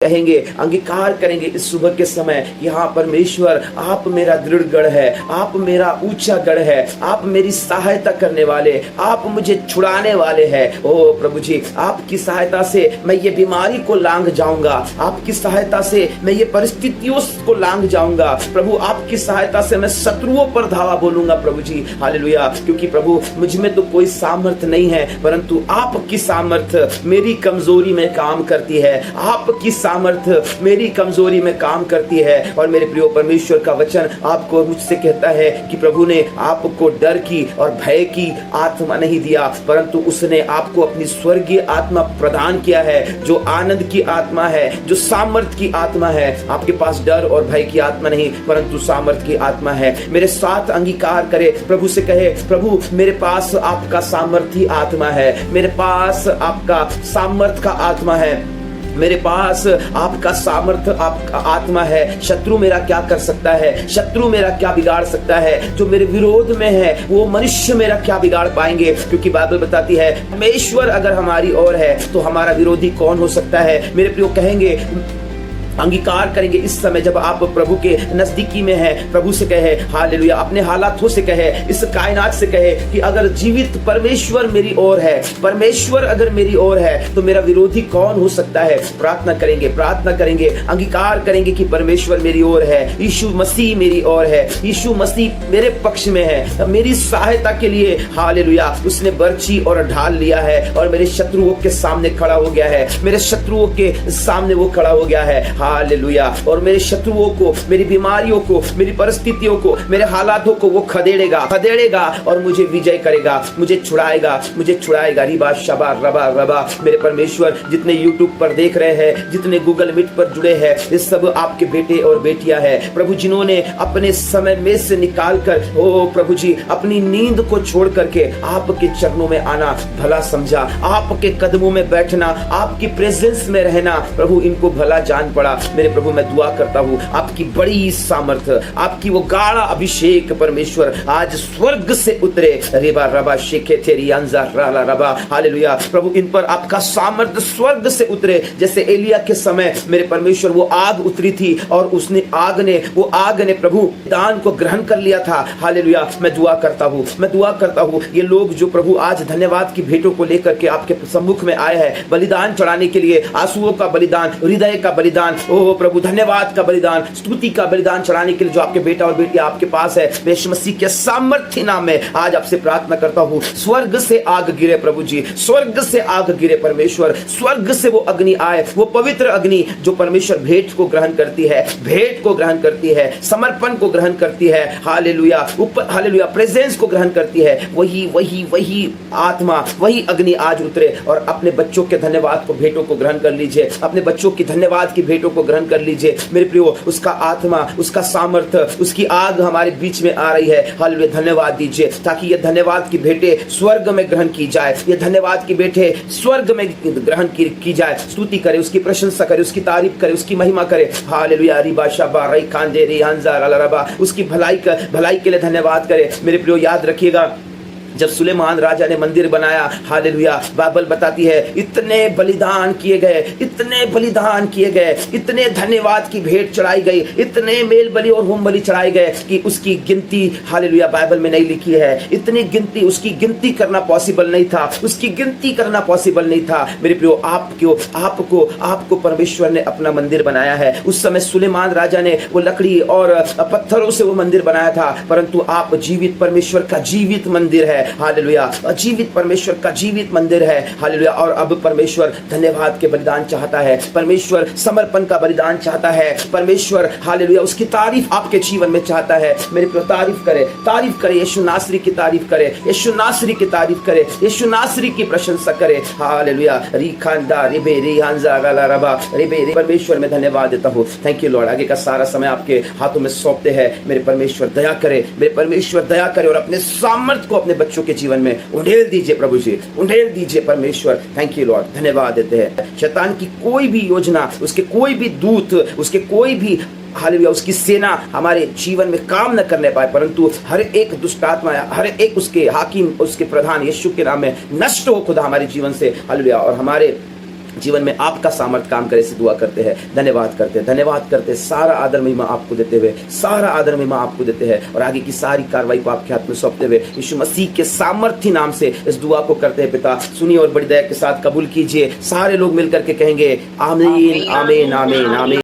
कहेंगे, अंगीकार करेंगे इस सुबह के समय, यहाँ परमेश्वर आप मेरा दृढ़ गढ़ है, आप मेरा ऊंचा गढ़ है, आप मेरी सहायता करने वाले, आप मुझे छुड़ाने वाले हैं। ओ प्रभु जी, आपकी सहायता से मैं ये बीमारी को लांघ जाऊंगा, आपकी सहायता से मैं ये परिस्थितियों को लांघ जाऊंगा प्रभु, आपकी सहायता से मैं शत्रुओं पर धावा बोलूंगा प्रभु जी। हालेलुया। क्योंकि प्रभु मुझ में तो कोई सामर्थ नहीं है, परंतु आपकी सामर्थ मेरी कमजोरी में काम करती है, आपकी सामर्थ मेरी कमजोरी में काम करती है। और मेरे प्रिय परमेश्वर का वचन आपको मुझसे कहता है कि प्रभु ने आपको डर की और भय की आत्मा नहीं दिया, परंतु उसने आपको अपनी स्वर्गीय आत्मा प्रदान किया है, जो आनंद की आत्मा है, जो सामर्थ की आत्मा है। आपके पास डर और भय की आत्मा नहीं, परंतु सामर्थ की आत्मा है। मेरे साथ अंगीकार करे, प्रभु से कहे, प्रभु मेरे पास आपका सामर्थी आत्मा है, मेरे पास आपका सामर्थ का आत्मा है, मेरे पास आपका सामर्थ आपका आत्मा है। शत्रु मेरा क्या कर सकता है, शत्रु मेरा क्या बिगाड़ सकता है, जो मेरे विरोध में है वो मनुष्य मेरा क्या बिगाड़ पाएंगे। क्योंकि बाइबल बताती है परमेश्वर अगर हमारी ओर है तो हमारा विरोधी कौन हो सकता है। मेरे प्रियो कहेंगे, अंगीकार करेंगे इस समय जब आप प्रभु के नजदीकी में हैं, प्रभु से कहे हालेलुया, अपने हालातों से कहे, इस कायनात से कहे कि अगर जीवित परमेश्वर मेरी ओर है, परमेश्वर अगर मेरी ओर है तो मेरा विरोधी कौन हो सकता है। प्रार्थना करेंगे, प्रार्थना करेंगे, अंगीकार करेंगे कि परमेश्वर मेरी ओर है, यीशु मसीह मेरी ओर है, यीशु मसीह मेरे पक्ष में है, मेरी सहायता के लिए हालेलुया उसने बर्छी और ढाल लिया है और मेरे शत्रुओं के सामने खड़ा हो गया है, मेरे शत्रुओं के सामने वो खड़ा हो गया है। हालेलुया। और मेरे शत्रुओं को, मेरी बीमारियों को, मेरी परिस्थितियों को, मेरे हालातों को वो खदेड़ेगा और मुझे विजय करेगा, मुझे छुड़ाएगा। रिबा शबा रबा रबा। मेरे परमेश्वर, जितने यूट्यूब पर देख रहे हैं, जितने गूगल मीट पर जुड़े हैं, ये सब आपके बेटे और बेटियां हैं प्रभु, जिन्होंने अपने समय में से निकाल कर ओ प्रभु जी अपनी नींद को छोड़ करके आपके चरणों में आना भला समझा, आपके कदमों में बैठना, आपकी प्रेजेंस में रहना प्रभु इनको भला जान पड़ा। मेरे प्रभु मैं दुआ करता हूँ आपकी बड़ी सामर्थ, आपकी वो गाढ़ा अभिषेक परमेश्वर आज स्वर्ग से उतरे। रेबा रबा शेखे तेरी अंजा राला रबा। हालेलुया। प्रभु इन पर आपका सामर्थ स्वर्ग से उतरे, जैसे एलिया के समय मेरे परमेश्वर वो आग उतरी थी और उसने आग ने प्रभु दान को ग्रहण कर लिया था। हालेलुया। मैं दुआ करता हूँ ये लोग जो प्रभु आज धन्यवाद की भेंटों को लेकर के आपके सम्मुख में आए हैं, बलिदान चढ़ाने के लिए, आंसुओं का बलिदान, हृदय का बलिदान, ओह प्रभु धन्यवाद का बलिदान, स्तुति का बलिदान चढ़ाने के लिए जो आपके बेटा और बेटियां आपके पास है, यीशु मसीह के सामर्थ्य नाम में आज आपसे प्रार्थना करता हूँ, स्वर्ग से आग गिरे प्रभु जी, स्वर्ग से आग गिरे परमेश्वर, स्वर्ग से वो अग्नि आए, वो पवित्र अग्नि जो परमेश्वर भेंट को ग्रहण करती है, समर्पण को ग्रहण करती है। हालेलुया। हालेलुया। प्रेजेंस को ग्रहण करती है। वही आत्मा, वही अग्नि आज उतरे और अपने बच्चों के धन्यवाद को भेंटों को ग्रहण कर लीजिए, अपने बच्चों की धन्यवाद की भेंटों को ग्रहण कर लीजिए। मेरे प्रियो, उसका आत्मा, उसका सामर्थ, उसकी आग हमारे बीच में आ रही है। हालेलुया। धन्यवाद दीजिए ताकि ये धन्यवाद की भेंटें स्वर्ग में ग्रहण की जाए, ये धन्यवाद की भेंटें स्वर्ग में ग्रहण की जाए। स्तुति करे, उसकी प्रशंसा करे, उसकी तारीफ करे, उसकी महिमा करे। हालेलुया। रिबा शबा रई खांदे रे हंजा रबा। उसकी भलाई के लिए धन्यवाद करे। मेरे प्रियो, याद रखिएगा जब सुलेमान राजा ने मंदिर बनाया, हालेलुया, बाइबल बताती है इतने बलिदान किए गए, इतने धन्यवाद की भेंट चढ़ाई गई, इतने मेल बलि और होम बलि चढ़ाए गए कि उसकी गिनती हालेलुया बाइबल में नहीं लिखी है। इतनी गिनती, उसकी गिनती करना पॉसिबल नहीं था। मेरे प्रियो, आपको परमेश्वर ने अपना मंदिर बनाया है। उस समय सुलेमान राजा ने वो लकड़ी और पत्थरों से वो मंदिर बनाया था, परंतु आप जीवित परमेश्वर का जीवित मंदिर है। हालेलुया। जीवित परमेश्वर का जीवित मंदिर है। हालेलुया। और अब परमेश्वर धन्यवाद के बलिदान चाहता है, परमेश्वर समर्पण का बलिदान चाहता है, परमेश्वर हालेलुया उसकी तारीफ आपके जीवन में चाहता है। मेरे प्रिय, तारीफ करे, यीशु नासरी की तारीफ करे, यीशु नासरी की तारीफ करे, यीशु नासरी की प्रशंसा करे। हालेलुया। रिखांदा रिबे रिहांजा गाला रबा रिबे। परमेश्वर मैं धन्यवाद देता हूँ। Thank you Lord. आगे का सारा समय आपके हाथों में सौंपते हैं। मेरे परमेश्वर दया करे और अपने सामर्थ को अपने बच्चों के जीवन में उंडेल दीजिए प्रभु जी, उंडेल दीजिए परमेश्वर। Thank you Lord. धन्यवाद देते हैं। शैतान की कोई भी योजना, उसके कोई भी दूत, उसके कोई भी हालेलुया उसकी सेना हमारे जीवन में काम न करने पाए, परंतु हर एक दुष्ट आत्मा, हर एक उसके हाकिम, उसके प्रधान यीशु के नाम में नष्ट हो खुदा हमारे जीवन से। हालेलुया। और हमारे जीवन में आपका सामर्थ काम करे, से दुआ करते हैं। धन्यवाद करते, सारा आदर महिमा आपको देते हुए, सारा आदर महिमा आपको देते हैं और आगे की सारी कार्रवाई को आपके हाथ में सौंपते हुए यीशु मसीह के सामर्थ्य नाम से इस दुआ को करते हैं पिता। सुनिए और बड़ी दया के साथ कबूल कीजिए। सारे लोग मिलकर के कहेंगे आमीन, आमीन, आमीन, आमीन।